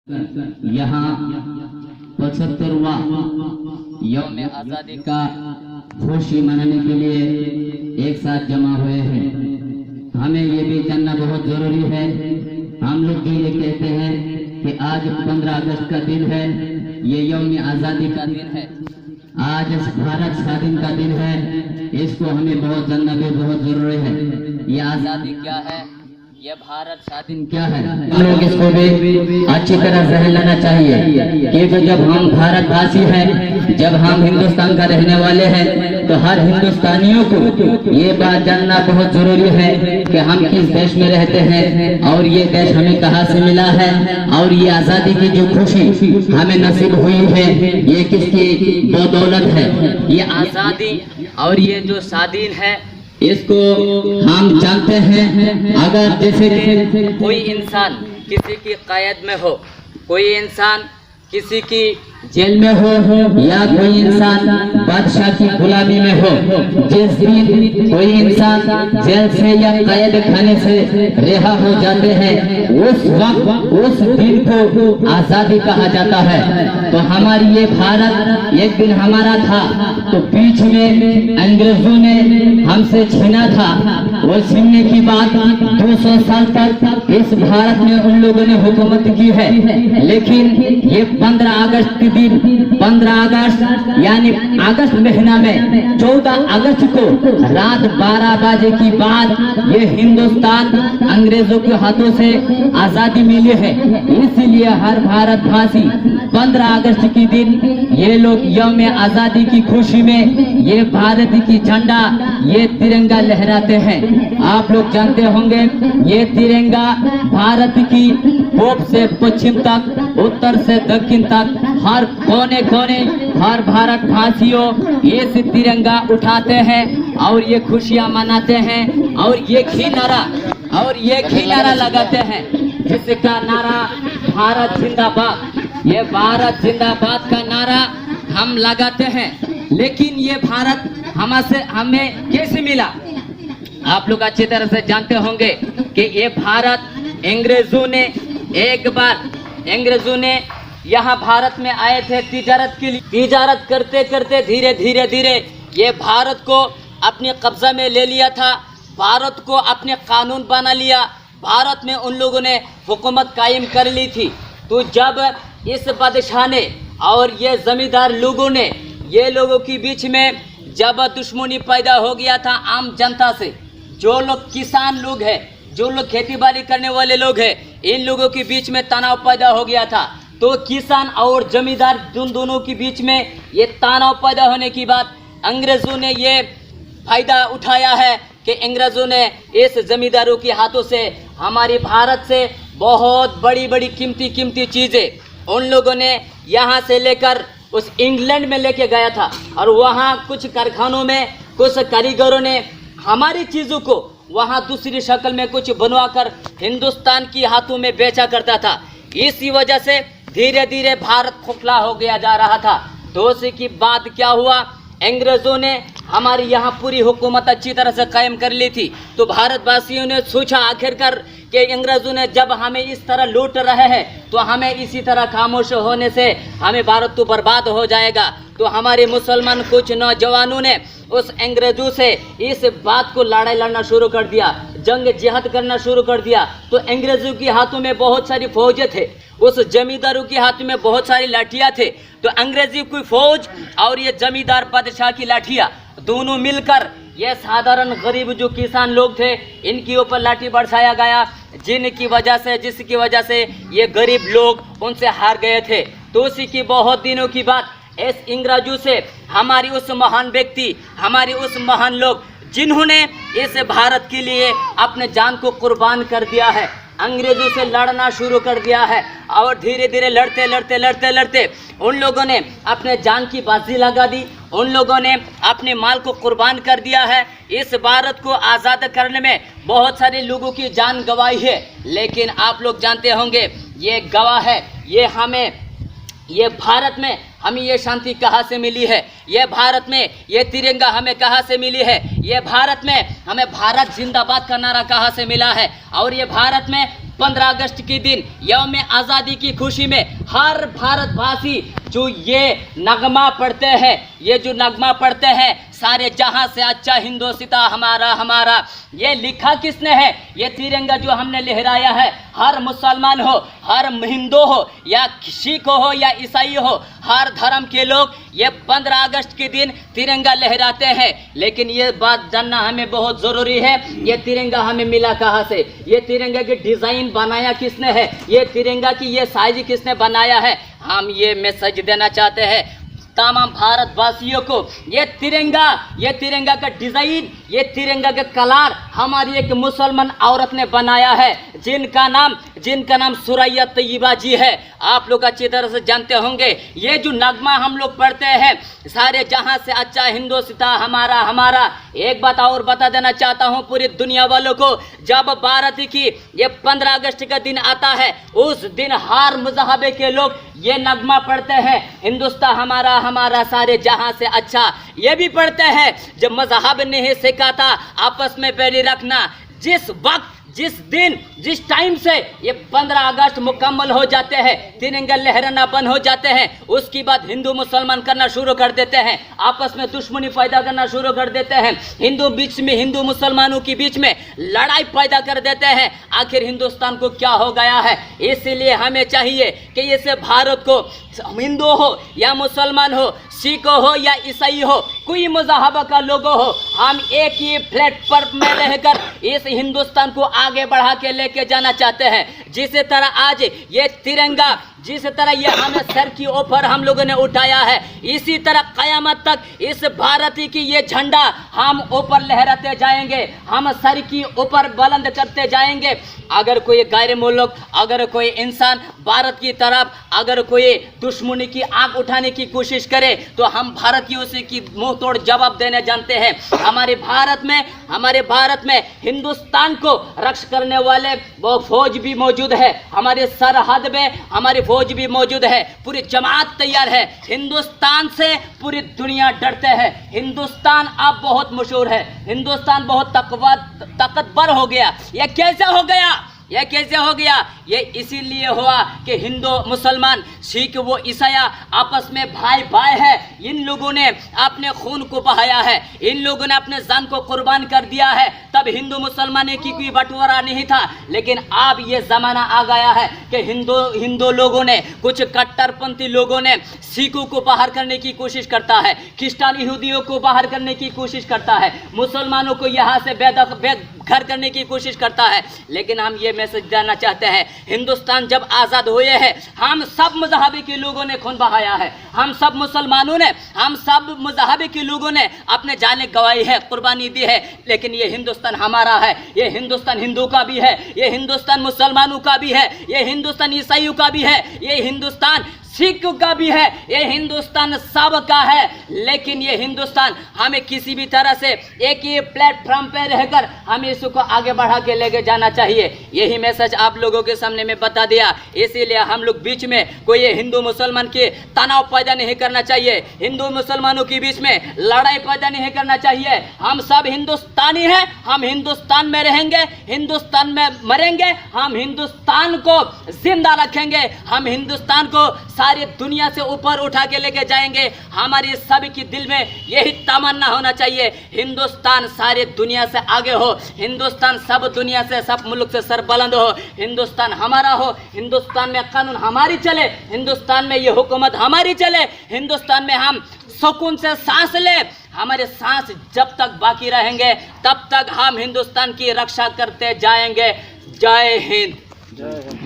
यहाँ 75वां यौम आज़ादी का खुशी मनाने के लिए एक साथ जमा हुए हैं। हमें ये भी जानना बहुत जरूरी है। हम लोग भी ये कहते हैं कि आज 15 अगस्त का दिन है, ये यौम आज़ादी का दिन है, आज भारत स्वाधीन का दिन है। इसको हमें बहुत जानना भी बहुत जरूरी है। ये आज़ादी क्या है, ये भारत स्वाधीन क्या है, हम लोग इसको भी अच्छी तरह जहन लाना चाहिए। क्योंकि जब हम भारतवासी हैं, जब हम हिंदुस्तान का रहने वाले हैं, तो हर हिंदुस्तानियों को ये बात जानना बहुत जरूरी है कि हम किस देश में रहते हैं और ये देश हमें कहाँ से मिला है, और ये आज़ादी की जो खुशी हमें नसीब हुई है ये किसकी बदौलत है। ये आज़ादी और ये जो स्वाधीन है इसको हम जानते हैं। अगर जैसे कोई इंसान किसी की क़ैद में हो, कोई इंसान किसी की जेल में हो, या कोई इंसान बादशाह की गुलामी में हो, जिस दिन कोई इंसान जेल से या कैद खाने से रिहा हो जाते हैं, उस वक्त उस दिन को आज़ादी कहा जाता है। तो हमारी ये भारत एक दिन हमारा था, तो बीच में अंग्रेजों ने हमसे छीना था। वो छीनने की बात 200 साल तक इस भारत में उन लोगों ने हुकूमत की है। लेकिन ये 15 अगस्त के दिन, 15 अगस्त यानी अगस्त महीना में 14 अगस्त को रात 12 बजे की बाद ये हिंदुस्तान अंग्रेजों के हाथों से आजादी मिली है। इसलिए हर भारतवासी 15 अगस्त के दिन ये लोग यौम आजादी की खुशी में ये भारत की झंडा, ये तिरंगा लहराते हैं। आप लोग जानते होंगे ये तिरंगा भारत की पूर्व से पश्चिम तक, उत्तर से दक्षिण तक, हर कोने कोने हर भारतवासियों इस तिरंगा उठाते हैं और ये खुशियां मनाते हैं और ये घी नारा लगाते हैं, जिसका नारा भारत जिंदाबाद। ये भारत जिंदाबाद का नारा हम लगाते हैं। लेकिन ये भारत हमें कैसे मिला, आप लोग अच्छी तरह से जानते होंगे कि ये भारत अंग्रेजों ने एक बार यहाँ भारत में आए थे तिजारत के लिए। तिजारत करते करते धीरे धीरे ये भारत को अपने कब्जा में ले लिया था, भारत को अपने कानून बना लिया, भारत में उन लोगों ने हुकूमत कायम कर ली थी। तो जब इस बादशाह ने और ये जमींदार लोगों ने, ये लोगों के बीच में जब दुश्मनी पैदा हो गया था आम जनता से, जो लोग किसान लोग हैं, जो लोग खेती बाड़ी करने वाले लोग हैं, इन लोगों के बीच में तनाव पैदा हो गया था। तो किसान और जमींदार दोनों के बीच में ये तनाव पैदा होने की बात अंग्रेजों ने ये फायदा उठाया है कि अंग्रेजों ने इस जमींदारों के हाथों से हमारी भारत से बहुत बड़ी बड़ी कीमती चीज़ें उन लोगों ने यहाँ से लेकर उस इंग्लैंड में लेके गया था, और वहाँ कुछ कारखानों में कुछ कारीगरों ने हमारी चीज़ों को वहाँ दूसरी शक्ल में कुछ बनवाकर हिंदुस्तान की हाथों में बेचा करता था। इसी वजह से धीरे धीरे भारत खोखला हो गया जा रहा था। तो उसी की बात क्या हुआ, अंग्रेजों ने हमारी यहाँ पूरी हुकूमत अच्छी तरह से कायम कर ली थी। तो भारतवासियों ने सोचा आखिरकार कि अंग्रेजों ने जब हमें इस तरह लूट रहे हैं, तो हमें इसी तरह खामोश होने से हमें भारत तो बर्बाद हो जाएगा। तो हमारे मुसलमान कुछ नौजवानों ने उस अंग्रेजों से इस बात को लड़ाई लड़ना शुरू कर दिया, जंग जिहाद करना शुरू कर दिया। तो अंग्रेजों के हाथों में बहुत सारी फौजें थे, उस जमींदारों के हाथ में बहुत सारी लाठियाँ थे। तो अंग्रेजी की फौज और ये जमींदार बादशाह की लाठियाँ दोनों मिलकर ये साधारण गरीब जो किसान लोग थे इनके ऊपर लाठी बरसाया गया, जिसकी वजह से ये गरीब लोग उनसे हार गए थे। तो उसी की बहुत दिनों की बात इस अंग्रेजों से हमारी उस महान व्यक्ति, हमारी उस महान लोग जिन्होंने इस भारत के लिए अपने जान को कुर्बान कर दिया है, अंग्रेजों से लड़ना शुरू कर दिया है। और धीरे धीरे लड़ते उन लोगों ने अपने जान की बाजी लगा दी, उन लोगों ने अपने माल को कुर्बान कर दिया है। इस भारत को आज़ाद करने में बहुत सारे लोगों की जान गंवाई है। लेकिन आप लोग जानते होंगे ये गवाह है, ये भारत में हमें ये शांति कहाँ से मिली है, ये भारत में ये तिरंगा हमें कहाँ से मिली है, ये भारत में हमें भारत जिंदाबाद का नारा कहाँ से मिला है, और ये भारत में 15 अगस्त के दिन यौम आज़ादी की खुशी में हर भारतवासी जो ये नगमा पढ़ते हैं, ये जो नगमा पढ़ते हैं, सारे जहां से अच्छा हिंदुस्तान हमारा हमारा, ये लिखा किसने है? ये तिरंगा जो हमने लहराया है, हर मुसलमान हो, हर हिंदू हो या सिख हो या ईसाई हो, हर धर्म के लोग ये 15 अगस्त के दिन तिरंगा लहराते हैं। लेकिन ये बात जानना हमें बहुत ज़रूरी है, ये तिरंगा हमें मिला कहाँ से? ये तिरंगा की डिज़ाइन बनाया किसने है? ये तिरंगा की ये साइज किसने बनाया है? हम ये मैसेज देना चाहते हैं तमाम भारतवासियों को, ये तिरंगा का डिज़ाइन, ये तिरंगा का कलर हमारी एक मुसलमान औरत ने बनाया है, जिनका नाम सुरैया तैयबा जी है। आप लोग अच्छी तरह से जानते होंगे। ये जो नगमा हम लोग पढ़ते हैं, सारे जहां से अच्छा हिंदुस्तान हमारा हमारा। एक बात और बता देना चाहता हूं पूरी दुनिया वालों को, जब भारत की ये 15 अगस्त का दिन आता है, उस दिन हर मजहबे के लोग ये नगमा पढ़ते हैं, हिंदुस्तान हमारा हमारा, सारे जहां से अच्छा। ये भी पढ़ते हैं जब मजहब ने ही सिखा था आपस में बैरी रखना। जिस वक्त, जिस दिन, जिस टाइम से ये 15 अगस्त मुकम्मल हो जाते हैं, तिरंगा लहराना बंद हो जाते हैं, उसके बाद हिंदू मुसलमान करना शुरू कर देते हैं, आपस में दुश्मनी पैदा करना शुरू कर देते हैं, हिंदू मुसलमानों के बीच में लड़ाई पैदा कर देते हैं। आखिर हिंदुस्तान को क्या हो गया है? इसलिए हमें चाहिए कि इस भारत को, हिंदू हो या मुसलमान हो, सिख हो या ईसाई हो, कोई मजहब का लोगो हो, हम एक ही प्लेटफॉर्म में रहकर इस हिंदुस्तान को आगे बढ़ा के लेके जाना चाहते हैं। जिस तरह आज ये तिरंगा, जिस तरह ये हमें सर की ऊपर हम लोगों ने उठाया है, इसी तरह कयामत तक इस भारत की ये झंडा हम ऊपर लहराते जाएंगे, हम सर की ऊपर बुलंद करते जाएंगे। अगर कोई गैर मुल्क, अगर कोई इंसान भारत की तरफ अगर कोई दुश्मनी की आग उठाने की कोशिश करे, तो हम भारतीयों से की मुंह तोड़ जवाब देने जानते हैं। हमारे भारत में हिंदुस्तान को रक्षा करने वाले वो फौज भी मौजूद है, हमारे सरहद में हमारी फौज भी मौजूद है, पूरी जमात तैयार है। हिंदुस्तान से पूरी दुनिया डरते हैं। हिंदुस्तान अब बहुत मशहूर है, हिंदुस्तान बहुत ताकतवर हो गया। यह कैसे हो गया? ये इसीलिए हुआ कि हिंदू मुसलमान, सिख वो ईसाया आपस में भाई भाई है। इन लोगों ने अपने खून को बहाया है, इन लोगों ने अपने जान को कुर्बान कर दिया है। तब हिंदू मुसलमान की कोई बंटवारा नहीं था। लेकिन अब ये ज़माना आ गया है कि हिंदू लोगों ने, कुछ कट्टरपंथी लोगों ने सिखों को बाहर करने की कोशिश करता है, क्रिश्चियन यहूदियों को बाहर करने की कोशिश करता है, मुसलमानों को यहाँ से बेघर करने की कोशिश करता है। लेकिन हम ये मैसेज देना चाहते हैं, हिंदुस्तान जब आज़ाद हुए हैं, हम सब मजहबी के लोगों ने खून बहाया है, हम सब मुसलमानों ने, हम सब मजहबी के लोगों ने अपने जाने गवाई है, कुर्बानी दी है। लेकिन ये हिंदुस्तान हमारा है, ये हिंदुस्तान हिंदू का भी है, ये हिंदुस्तान मुसलमानों का भी है, ये हिंदुस्तान ईसाइयों का भी है, ये हिंदुस्तान सिख का भी है, ये हिंदुस्तान सब का है। लेकिन ये हिंदुस्तान हमें किसी भी तरह से एक ही प्लेटफॉर्म पे रहकर हमें इसको आगे बढ़ा के लेके जाना चाहिए। यही मैसेज आप लोगों के सामने में बता दिया। इसीलिए हम लोग बीच में कोई हिंदू मुसलमान के तनाव पैदा नहीं करना चाहिए, हिंदू मुसलमानों के बीच में लड़ाई पैदा नहीं करना चाहिए। हम सब हिंदुस्तानी हैं, हम हिंदुस्तान में रहेंगे, हिंदुस्तान में मरेंगे, हम हिंदुस्तान को जिंदा रखेंगे, हम हिंदुस्तान को सारी दुनिया से ऊपर उठा के लेके जाएंगे। हमारी सभी की दिल में यही तमन्ना होना चाहिए, हिंदुस्तान सारी दुनिया से आगे हो, हिंदुस्तान सब दुनिया से, सब मुल्क से सरबुलंद हो, हिंदुस्तान हमारा हो, हिंदुस्तान में कानून हमारी चले, हिंदुस्तान में ये हुकूमत हमारी चले, हिंदुस्तान में हम सुकून से सांस ले। हमारे सांस जब तक बाकी रहेंगे तब तक हम हिंदुस्तान की रक्षा करते जाएंगे। जय हिंद।